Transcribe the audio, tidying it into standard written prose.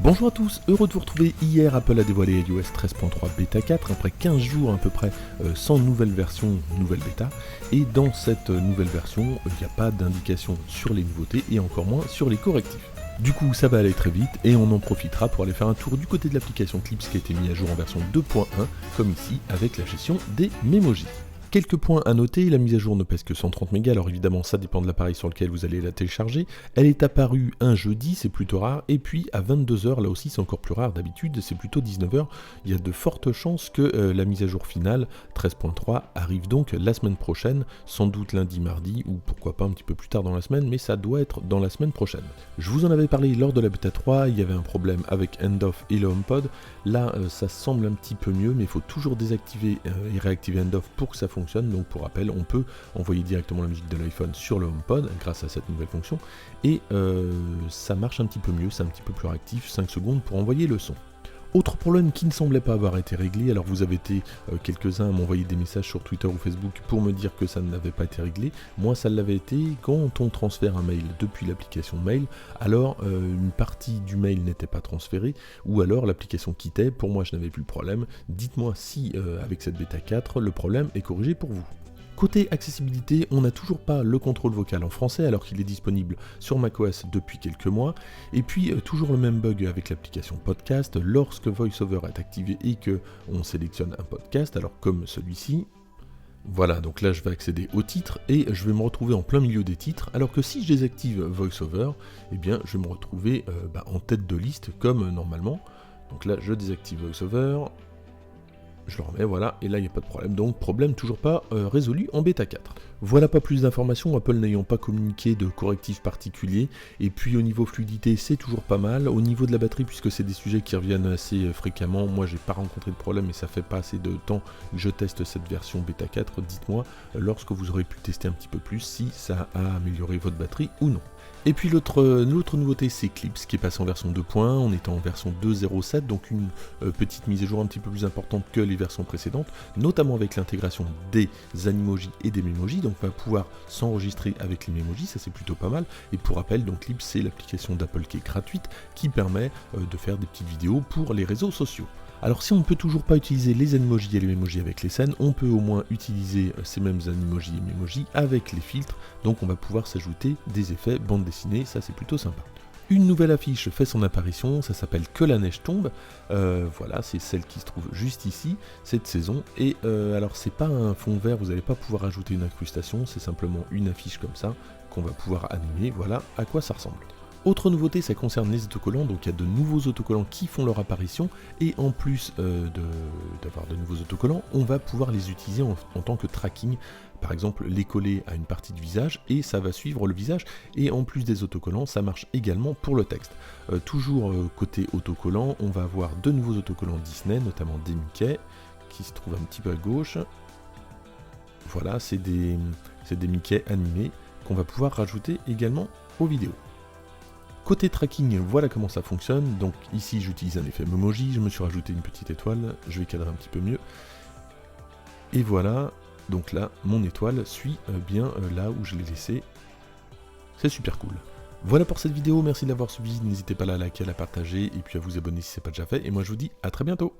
Bonjour à tous, heureux de vous retrouver. Hier, Apple a dévoilé iOS 13.3 Beta 4, après 15 jours à peu près sans nouvelle version, nouvelle bêta. Et dans cette nouvelle version, il n'y a pas d'indication sur les nouveautés et encore moins sur les correctifs. Du coup, ça va aller très vite et on en profitera pour aller faire un tour du côté de l'application Clips qui a été mis à jour en version 2.1, comme ici avec la gestion des Memojis. Quelques points à noter, la mise à jour ne pèse que 130 mégas, alors évidemment ça dépend de l'appareil sur lequel vous allez la télécharger. Elle est apparue un jeudi, c'est plutôt rare, et puis à 22h, là aussi c'est encore plus rare, d'habitude c'est plutôt 19h. Il y a de fortes chances que la mise à jour finale, 13.3, arrive donc la semaine prochaine, sans doute lundi, mardi, ou pourquoi pas un petit peu plus tard dans la semaine, mais ça doit être dans la semaine prochaine. Je vous en avais parlé lors de la bêta 3, il y avait un problème avec End-Off et le HomePod. Là ça semble un petit peu mieux, mais il faut toujours désactiver et réactiver End-Off pour que ça fonctionne. Donc pour rappel, on peut envoyer directement la musique de l'iPhone sur le HomePod grâce à cette nouvelle fonction et ça marche un petit peu mieux, c'est un petit peu plus réactif, 5 secondes pour envoyer le son. Autre problème qui ne semblait pas avoir été réglé, alors vous avez été quelques-uns à m'envoyer des messages sur Twitter ou Facebook pour me dire que ça n'avait pas été réglé. Moi ça l'avait été quand on transfère un mail depuis l'application Mail, alors une partie du mail n'était pas transférée ou alors l'application quittait. Pour moi je n'avais plus le problème. Dites-moi si avec cette bêta 4 le problème est corrigé pour vous. Côté accessibilité, on n'a toujours pas le contrôle vocal en français alors qu'il est disponible sur macOS depuis quelques mois. Et puis toujours le même bug avec l'application podcast, lorsque VoiceOver est activé et que on sélectionne un podcast, alors comme celui-ci. Voilà, donc là je vais accéder au titre et je vais me retrouver en plein milieu des titres, alors que si je désactive VoiceOver, eh bien je vais me retrouver en tête de liste comme normalement. Donc là je désactive VoiceOver. Je le remets, voilà, et là il n'y a pas de problème, donc problème toujours pas résolu en bêta 4. Voilà, pas plus d'informations, Apple n'ayant pas communiqué de correctifs particuliers, et puis au niveau fluidité c'est toujours pas mal, au niveau de la batterie puisque c'est des sujets qui reviennent assez fréquemment, moi j'ai pas rencontré de problème et ça fait pas assez de temps que je teste cette version bêta 4, dites-moi lorsque vous aurez pu tester un petit peu plus si ça a amélioré votre batterie ou non. Et puis l'autre nouveauté c'est Clips qui est passé en version 2.1, on est en version 2.07, donc une petite mise à jour un petit peu plus importante que les versions précédentes, notamment avec l'intégration des animojis et des memojis, donc on va pouvoir s'enregistrer avec les memojis, ça c'est plutôt pas mal. Et pour rappel, donc Clips c'est l'application d'Apple qui est gratuite, qui permet de faire des petites vidéos pour les réseaux sociaux. Alors si on ne peut toujours pas utiliser les animojis et les memojis avec les scènes, on peut au moins utiliser ces mêmes animojis et memojis avec les filtres, donc on va pouvoir s'ajouter des effets bande dessinée, ça c'est plutôt sympa. Une nouvelle affiche fait son apparition, ça s'appelle Que la neige tombe, voilà, c'est celle qui se trouve juste ici, cette saison, et alors c'est pas un fond vert, vous n'allez pas pouvoir ajouter une incrustation, c'est simplement une affiche comme ça, qu'on va pouvoir animer, voilà à quoi ça ressemble. Autre nouveauté, ça concerne les autocollants, donc il y a de nouveaux autocollants qui font leur apparition, et en plus d'avoir de nouveaux autocollants, on va pouvoir les utiliser en tant que tracking, par exemple les coller à une partie du visage, et ça va suivre le visage, et en plus des autocollants, ça marche également pour le texte. Toujours côté autocollants, on va avoir de nouveaux autocollants Disney, notamment des Mickey, qui se trouvent un petit peu à gauche. Voilà, c'est des Mickey animés qu'on va pouvoir rajouter également aux vidéos. Côté tracking, voilà comment ça fonctionne. Donc ici j'utilise un effet Memoji, je me suis rajouté une petite étoile, je vais cadrer un petit peu mieux. Et voilà, donc là mon étoile suit bien là où je l'ai laissé. C'est super cool. Voilà pour cette vidéo, merci de l'avoir suivi, n'hésitez pas à la liker, à la partager et puis à vous abonner si ce n'est pas déjà fait. Et moi je vous dis à très bientôt.